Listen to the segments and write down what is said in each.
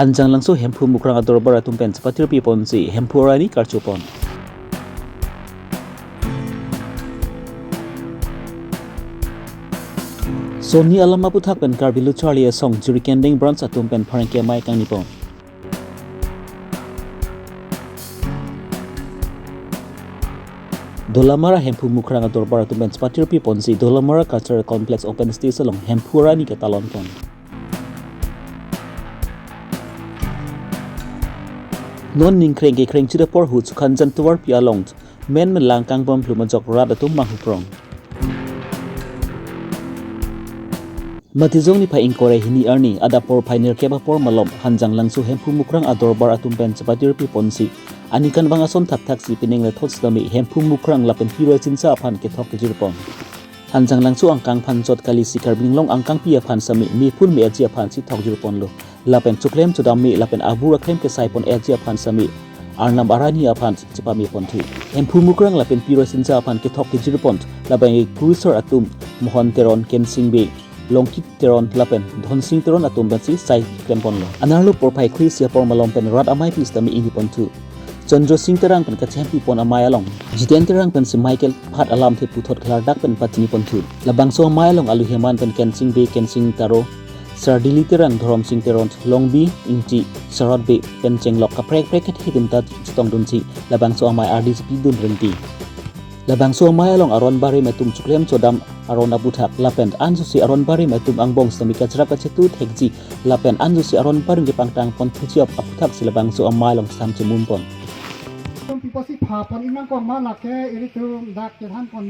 Hanjang langso hempu mukrang ador baratum pen sepatir pi ponzi hempu orani karchupon. Sony alam maputhak pen Karbi Longri song juri kending bronze atum pen parangke mai kang nipon. Dolamara hempu mukrang ador baratum pen sepatir pi ponzi Dolamara Cultural Complex Open Stage along hempu orani ketalon pon. Non ning kreng ke kreng chida por hu chukan jan tuwar pi along men lang kang bom pluma jok rat atum mang huprong. Matizong ni pa inkore hini arni ada por pioneer keba por malom hanjang langsu hempu mukrang ador bar atum pen sepatir pi ponsi anikan bang ason thak thak si pining le thots dami hempu mukrang lapen hero chinsa aphan ke thok jirpon hanjang langsu angkang phan chot kali si Karbi Long angkang pi aphan sami mi pun me aji aphan si thok jirpon lo lapen chuklem chudami lapen abu raklem ke saipon aji aphan sami arnam arani aphan chipami ponthi hempu mukrang lapen hero chinsa aphan ke thok jirpon lapen cruiser atum mohon teron kensingbe longkit teron lapen dhonsing teron atum bansi sai klempon lo anarlo porpai khris ya por malom pen rat amai pis tami ini pontu Chandra Singh terang pen kachem pi pon amai along jiten terang pen si Michael phat alam the puthot khlar dak pen patini pontu labang so amai along alu heman pen kensing be kensing taro sardili terang dhrom sing teron longbi ingchi sarot be pen chenglok ka prek prek hitim ta chitong dunchi labang so amai rdcp dun renti labang so amai along aron bari metum chuklem chodam aron abuthak lapen anju si aron bari metum angbong stami kachra kachetu thekji lapen anju si aron bari ge pangtang pon thuchi abuthak silabang so amai along sam chemun pon people si pha pon inang ko ma la ke iritu dak ke han pon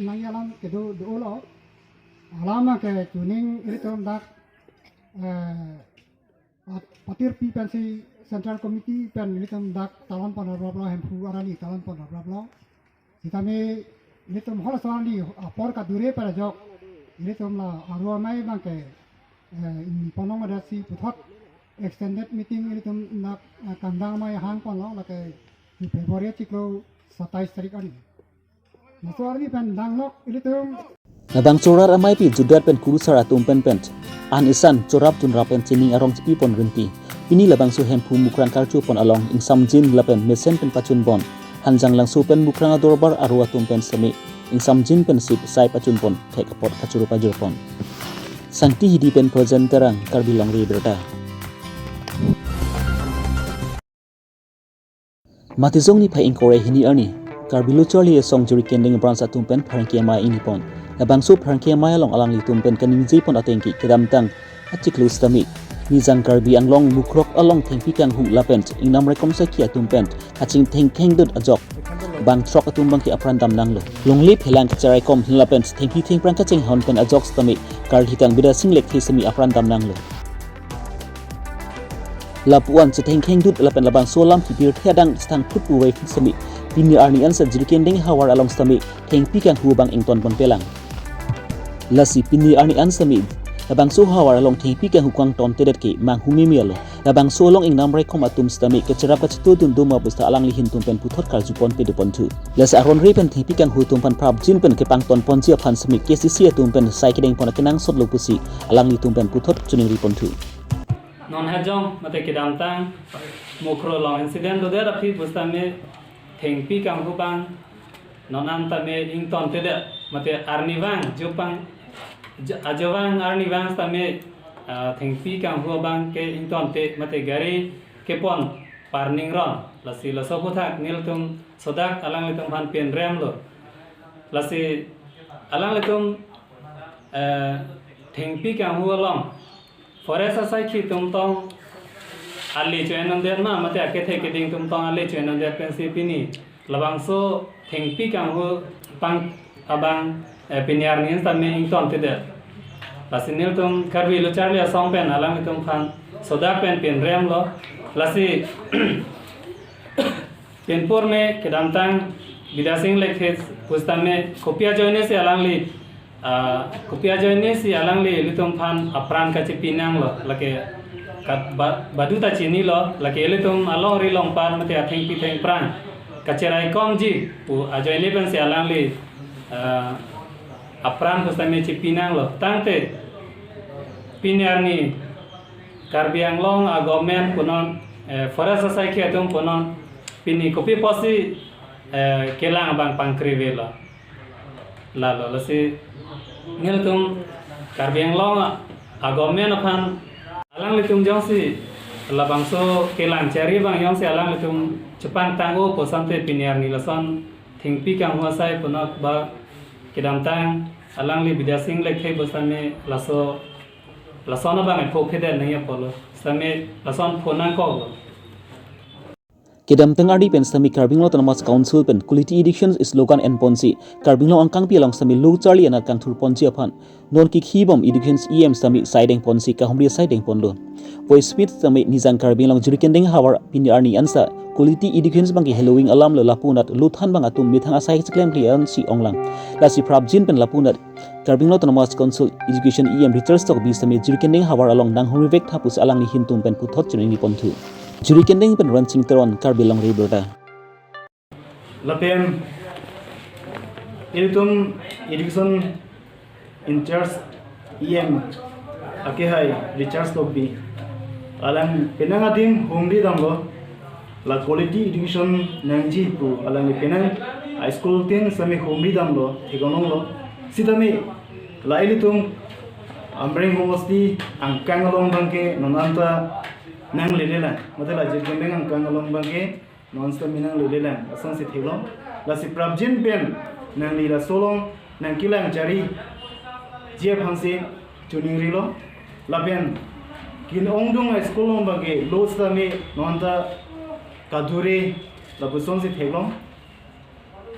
nang yalang ke do lo alama ke tuning iritu dak patir pi pensi central committee pen iritu dak talon pon roblo hempu arani talon pon roblo kitame iritu hol sawani apor ka dure para jok iritu la arwa mai bang ke ponong ada si puthot extended meeting iritu dak kandang mai han pon lo la ke Februari ciklo 27 tarik ani. Nasuari pen danglok ilitum. Nabang corar amai pi judat pen kurusar atum pen an isan corap tun rapen cining arong cipi pon rinti. Ini labang su hempu mukrang karcu pon along ing samjin lapen mesen pen pacun bon. Hanjang langsu pen mukrang adorbar aru atum pen semi. Ing samjin pen sip sai pacun pon thek apot kacuru pajur pon. Santi hidi pen projen terang Karbi Longri Abirta. Matizong ni pa inkore hini arni Karbi Longri song juri kending bronze atum pen parangke mai ini pon labang su parangke mai along alang litum pen kaning jei pon atengki kedam tang achiklu stami nizang Karbi anglong mukrok along thengpi kang hu lapen ingnam rekom saki atum pen haching theng dut ajok bang trok atum bang ki apran dam nang lo longli phelang charai kom lapen thengpi prang kaching hon pen ajok stami karhi kang bida singlek thi sami apran dam nang lo lapuan cetheng dut lapen labang solam hibir thedang stang putpu wai sami pini arni ansa jirkending hawar along stami thengpi kang hu bang ington pon pelang lasi pini arni ansami labang so hawar along thengpi kang hukang ton tedet ki mang humi mialo labang so long ing namrai kom atum stami kecerap kacetu dun duma busta alang lihin tumpen puthot karjupon pedupon tu las aron repen thengpi kang hu tumpan prab jin pen ke pangton pon sia phan sami KCC tumpen saikideng pon kenang sot lopusi alang li tumpen puthot chuning ripon tu non hajong mate kidam tang mukro long incident do der api bustame thengpi kang hubang non anta me ington tede mate arniwang jopang ajawang arniwang stame thengpi kang hubang ke ington te mate gari ke pon parning ron lasi laso puthak niltum sodak alang litum han pen rem lo lasi alang litum thengpi kang hualong forest asai ki tumtong ali chuenon der ma mate ake the ke ding tumtong ali chuenon der pensipi ni labang so thengpi kang hu pang abang pinyar ni stame ington te der lasinil tum Karbi Longri song pen alang tum phan soda pen rem lo lasi penpur me kedamtang bidasing lekhe pustame kopia joine se alang li kopia joine si alang li litum phan apran ka chipinang lo lake kat baduta chini lo lake litum along ri long par mate atheng pi theng pran kacherai kom ji pu ajoine pen si alang li apran pustame chipinang lo tangte pinyar ni Karbi Anglong a government punon forest society atum punon pini kopi posi kelang bang pangkrive la lasi ngel tum Karbi Anglong a government apan alang litum jongsi la bangso kelang cari bang jongsi alang litum Jepang tanggo posante piniar ni lason thingpi kang huasai punok ba kedam tang alang li bidasing lekhe bosame lasona bang phok phede nai polo same lason phonang ko Kedam tengari pen sami Karbinglo Tanamas Council pen quality editions is lokan en ponsi Karbinglo angkang pi along sami lu charli anat kang thur ponsi aphan non ki khibom editions em sami sideng ponsi ka humri sideng ponlo voice speed sami nizan Karbinglo jurikendeng hawar pin arni ansa quality editions bang ki halloween alam lo lapunat luthan bang atum mithang asai klem rian si onglang lasi prabjin pen lapunat Karbinglo Tanamas Council education em research tok bi sami jurikendeng hawar along nang humri vek thapus alang ni hintum pen puthot chuning ni ponthu Jurikendeng pen rancing teron Karbi Longri Abirta. Lapen iltum education in charge EM akehai recharge topi alang penangadim humri damlo la quality education nangji pu alang penang high school tin sami humri damlo thigononglo sidami la ilitum ambreng homosti angkang along bangke nonanta nang lelela matala jirkendeng angkang along bangke non-stop minang lelela asang si thilong la si prabjin pen nang lila solong nang kilang jari je phangsi tuning rilo la pen kin ongdung school long bangke lo stami nonta kadure la busong si thilong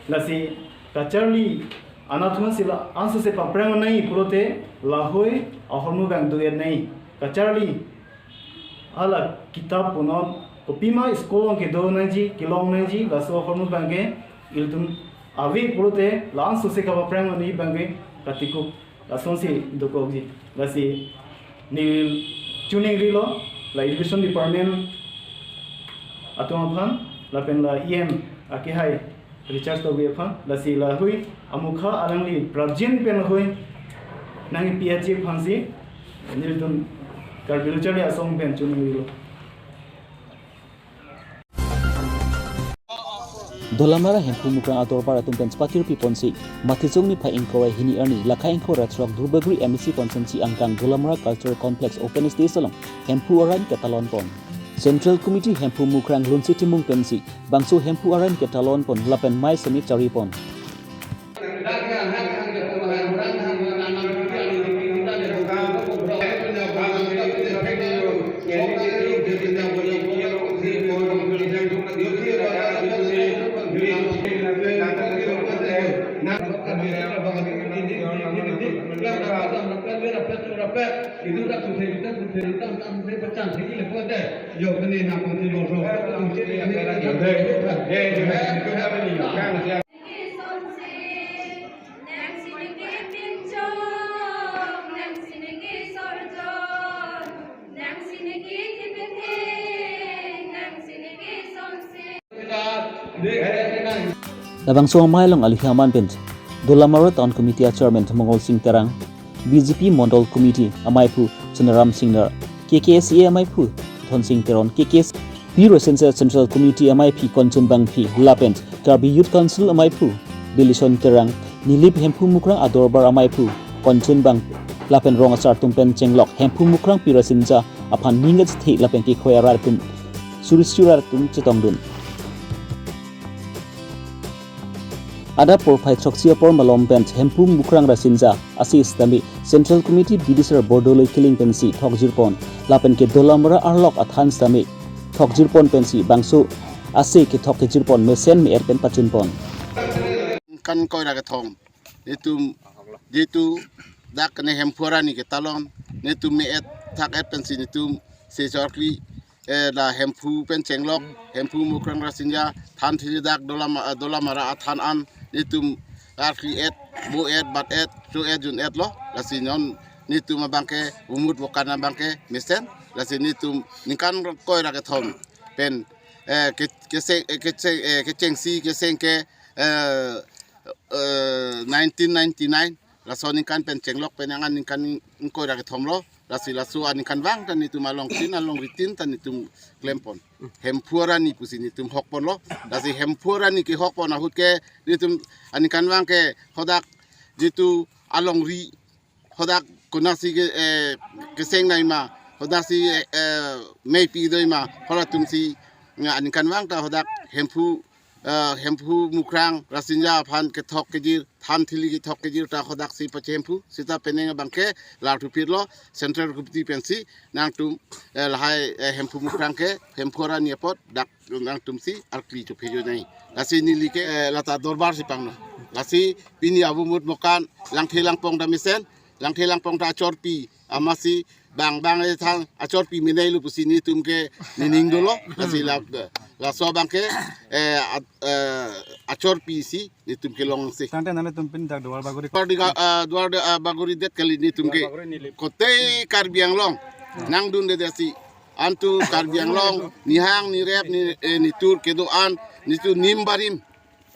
la si kacharli anathun sila ansu se paprang nai prote la hoi ahormu bang duer nai kacharli ala kitab punon kopima skolong ke do nanji kilong nanji laso hormu bangke iltum avi prote lan so se ka prang ni bangke katiku lason si dokogji lasi nil tuning rilo la education department atom phan la pen la em akihai recharge to we phan lasi la hui amukha alangli prabjin pen hui nang phd phansi niltum Karbi Longri asong pen tuning rilo Dolamara hempu mukrang atorpar atum pen spatir pi ponsi matizong ni pha inkore hini arni lakha inkor ratrok durbagri MEC ponsensi angkang Dolamara Cultural Complex Open Space along hempu aran ketalon pon Central Committee hempu mukrang lunsi timung pensi bangso hempu aran ketalon pon lapen mai semi cari pon Labang so mai long alihaman pen Dolamara Town Committee Chairman Mongol Singh Terang BJP Mondol Committee Amaipu Chanaram Singh KKSA Amaipu Thon Singh Teron KKS Bureau Central Committee MIP Konchun Bangpi Lapent Karbi Youth Council Amaipu Dilison Terang Nilip Hempu Mukrang Adorbar Amaipu Konchun Bang Lapen Rong Asar Tumpen Chenglok Hempu Mukrang Pirasinja Apan Mingat Sthi Lapen Ki Khoyara Tum Surisura Tum Chitongdun Ada porpai troksia por malom pent hempu mukrang rasinja asis tami Central Committee Bidisar Bordoloi Killing Pensi Thokjirpon lapen ke Dolamara Arlok athan tami Thokjirpon Pensi bangso ase ke Thokjirpon mesen me erpen pachunpon kan koi raga thong jitu dak ne hempura ni ke talon netu me et thak et pensi netu se chorkli la hempu pen chenglok hempu mukrang rasinja than thi dak dolamara athan an nitum arki et bu et bat et su et jun et lo lasinon nitum bangke umut bokana bangke mesen lasin nitum nikan koi raga thong pen ke chengsi ke sengke 1999 lason nikan pen chenglok pen angan nikan koi raga thong lo rasi lasu ani kanwang tan itu malong tin along ritin tan itu klempon hempuara ni pusi ni tum hokpon lo rasi hempuara ni ki hokpon ahut ke itu ani kanwang ke hodak jitu along ri hodak konasi ke seng nai ma hodak si mei pi doi ma hola tum si ani kanwang ta hodak hempu mukrang rasinja phan ke thok ke jir than thili ke thok ke jir ta khodak si pa hempu sita penenga bangke la tu pirlo central committee pensi nang tum lahai hempu mukrang ke hempura ni pot dak nang tum si arkli chu phejo nai lasi ni like lata dorbar si pangno lasi pini abu mut mokan lang thelang pong da misen lang thelang pong ta chorpi amasi bang thang achor pi minai lu pusini tum ke nining dolo lasi la so bangke achor pi si ni tum ke long si tante nane tum pin dak dual baguri duar baguri det kali ni tum ke kote karbiang long nang dun de si antu karbiang long ni hang ni rep ni tur ke do an ni tu nimbarim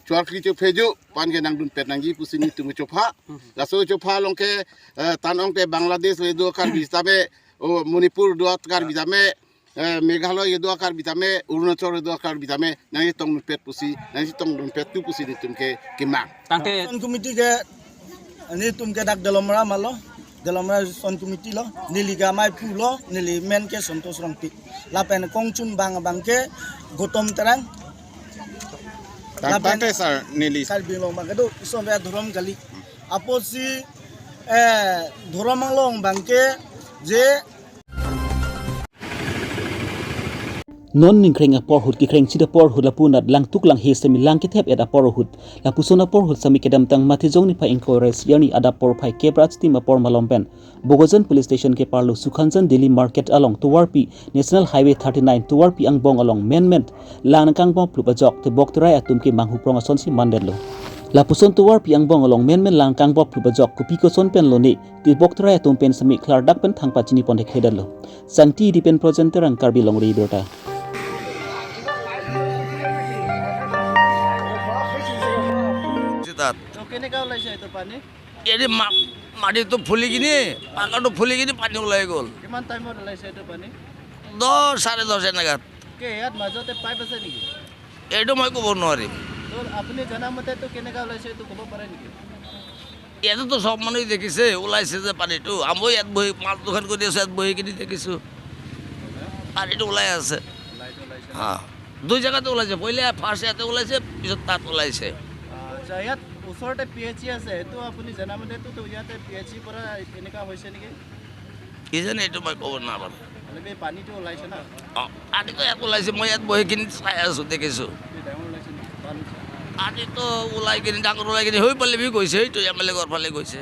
chuar kri chu pheju pan ke nang dun pet nangi pusini tum chopha la so chopha long ke tanong te bangladesh le do karbi tabe Manipur do karbi tame Meghalaya do karbi tame Arunachal do karbi tame nangi tong pet pusi nangi tong pet tu pusi ni tum ke kimang tangke son committee ke ni tum ke dak dalomra malo dalomra son committee lo niliga mai pu lo nili men ke santos rongpi lapen kongchun bang ke gotom terang tante sir nili Karbi Longri Abirta ison be dhuram gali aposi dhuramang bang ke je non ning kring a por hut ki kring chida por hut la punat lang tuk lang he semi lang ki thep et a por hut la pusona por hut sami kedam tang mathi jong ni pha inquiries yani ada por phai kebrat team a por malompen bogojan police station ke parlo sukhanjan daily market along tuwarpi national highway 39 tuwarpi ang bong along menment lang kang bong plupa jok te boktrai atum ki manghu prong ason si mandelo la puson tuwar piang bong along men lang kang bok phuba jok ku piko son pen lo ni ti boktrai atum pen sami khlar dak pen thangpa chini pon khedal lo santi dipen presenter ang Karbi Longri Abirta to kene ka oলাইছে to pani এনে মাটি তো ফুলি কিনি পাকাটো ফুলি কিনি পানী ওলাই গ'ল কিমান টাইমত ওলাইছে to pani 10 10:30 এনেকাত ke ইয়াত মাজতে পাইপ আছে নেকি এইটো মই ক'ব নোৱাৰিম তো আপুনি জানামতে to kene ka ওলাইছে to ক'ব পাৰে নেকি ইয়াতে তো সব মানুহে দেখিছে ওলাইছে যে পানীটো আমি ইয়াত বহি মাছ দোকান কৰি আছো ইয়াত বহি কিনি দেখিছো পানীটো ওলাই আছে হ্যাঁ দুই জায়গাতে ওলাইছে পहिले ফাৰ্ষ্ট ইয়াতে ওলাইছে পিছত তাত ওলাইছে ইয়াত ওচৰতে পিএইচি আছে তো আপুনি জানামতে তো ইয়াতে পিএইচি পৰা এনেকা হৈছে নেকি কিজানি এইটো মই ক'ব নোৱাৰিম মানে পানীটো ওলাইছে না পানীটো ইয়াত ওলাইছে মই ইয়াত বহি কিনি চাই আছো দেখিছো ডাঙৰ ওলাইছে পানীটো ওলাই কিনি ডাঙৰ ওলাই কিনি হৈ পালে গৈছে এইটো এম এল এ ঘৰ ফালে গৈছে